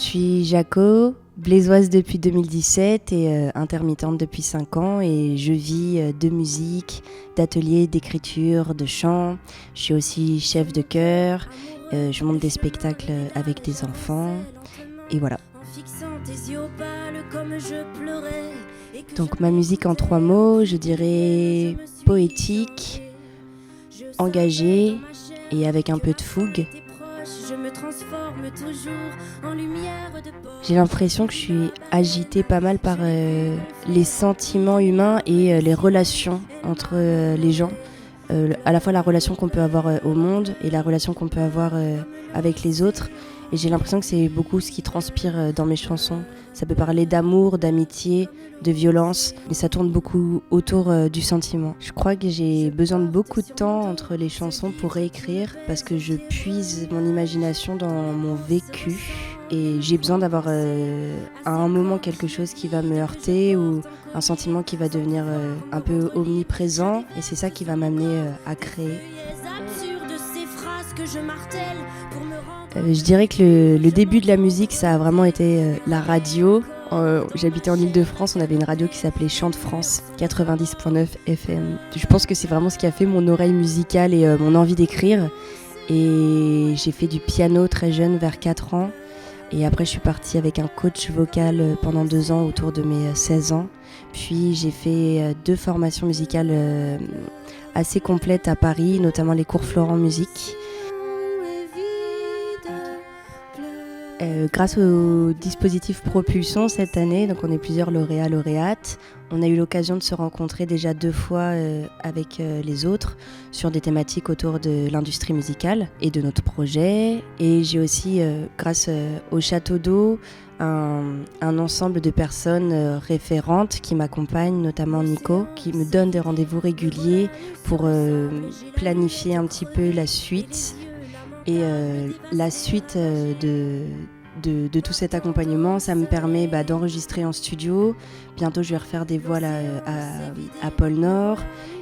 suis Jaco, blésoise depuis 2017 et intermittente depuis 5 ans et je vis de musique, d'ateliers, d'écriture, de chant. Je suis aussi chef de chœur, je monte des spectacles avec des enfants et voilà. Donc ma musique en 3 mots, je dirais poétique, engagée et avec un peu de fougue. J'ai l'impression que je suis agitée pas mal par les sentiments humains et les relations entre les gens. À la fois la relation qu'on peut avoir au monde et la relation qu'on peut avoir avec les autres. Et j'ai l'impression que c'est beaucoup ce qui transpire dans mes chansons. Ça peut parler d'amour, d'amitié, de violence, mais ça tourne beaucoup autour du sentiment. Je crois que j'ai besoin de beaucoup de temps entre les chansons pour réécrire parce que je puise mon imagination dans mon vécu et j'ai besoin d'avoir à un moment quelque chose qui va me heurter ou un sentiment qui va devenir un peu omniprésent et c'est ça qui va m'amener à créer. Je dirais que le début de la musique, ça a vraiment été la radio. J'habitais en Ile-de-France, on avait une radio qui s'appelait Chant de France, 90.9 FM. Je pense que c'est vraiment ce qui a fait mon oreille musicale et mon envie d'écrire. Et j'ai fait du piano très jeune, vers 4 ans. Et après, je suis partie avec un coach vocal pendant 2 ans, autour de mes 16 ans. Puis j'ai fait 2 formations musicales assez complètes à Paris, notamment les cours Florent Musique. Grâce au dispositif Propulsion cette année, donc on est plusieurs lauréats-lauréates, on a eu l'occasion de se rencontrer déjà 2 fois avec les autres sur des thématiques autour de l'industrie musicale et de notre projet. Et j'ai aussi, grâce au Château d'Eau, un ensemble de personnes référentes qui m'accompagnent, notamment Nico, qui me donne des rendez-vous réguliers pour planifier un petit peu la suite. Et la suite de tout cet accompagnement, ça me permet d'enregistrer en studio. Bientôt, je vais refaire des voix à Pôle Nord.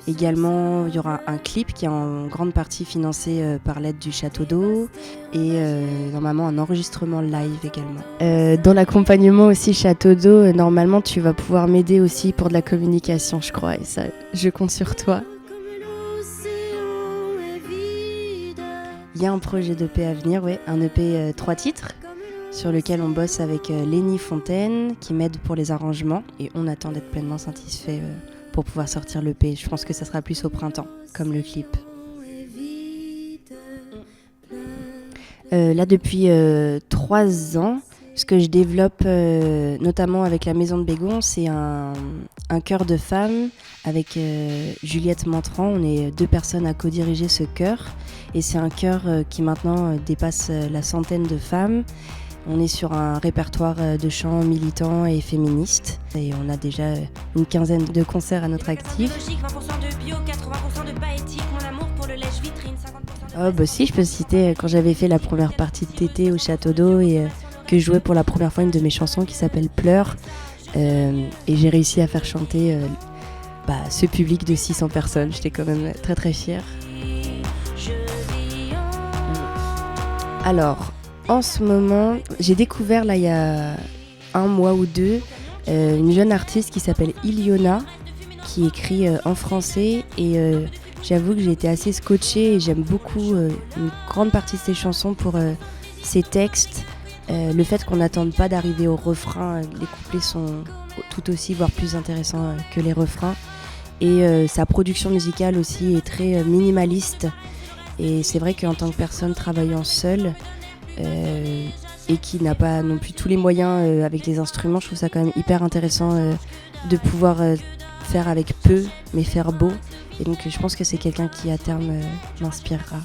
Également, il y aura un clip qui est en grande partie financé par l'aide du Château d'Eau. Et normalement, un enregistrement live également. Dans l'accompagnement aussi Château d'Eau, normalement, tu vas pouvoir m'aider aussi pour de la communication, je crois. Et ça, je compte sur toi. Il y a un projet d'EP à venir, un EP 3 titres, sur lequel on bosse avec Lénie Fontaine, qui m'aide pour les arrangements. Et on attend d'être pleinement satisfait pour pouvoir sortir l'EP. Je pense que ça sera plus au printemps, comme le clip. Là, depuis 3 ans, ce que je développe, notamment avec la Maison de Bégon, c'est un chœur de femmes avec Juliette Mantran. On est 2 personnes à co-diriger ce chœur. Et c'est un chœur qui maintenant dépasse la centaine de femmes. On est sur un répertoire de chants militants et féministes. Et on a déjà une 15aine de concerts à notre actif. Si, je peux citer quand j'avais fait la première partie de Tété au Château d'Eau et que je jouais pour la première fois une de mes chansons qui s'appelle Pleure. Et j'ai réussi à faire chanter ce public de 600 personnes. J'étais quand même très très fière. Alors, en ce moment, j'ai découvert là il y a 1 mois ou 2 une jeune artiste qui s'appelle Iliona, qui écrit en français et j'avoue que j'ai été assez scotchée et j'aime beaucoup une grande partie de ses chansons pour ses textes, le fait qu'on n'attende pas d'arriver au refrain, les couplets sont tout aussi voire plus intéressants que les refrains et sa production musicale aussi est très minimaliste. Et c'est vrai qu'en tant que personne travaillant seule et qui n'a pas non plus tous les moyens avec les instruments, je trouve ça quand même hyper intéressant de pouvoir faire avec peu, mais faire beau. Et donc je pense que c'est quelqu'un qui à terme m'inspirera.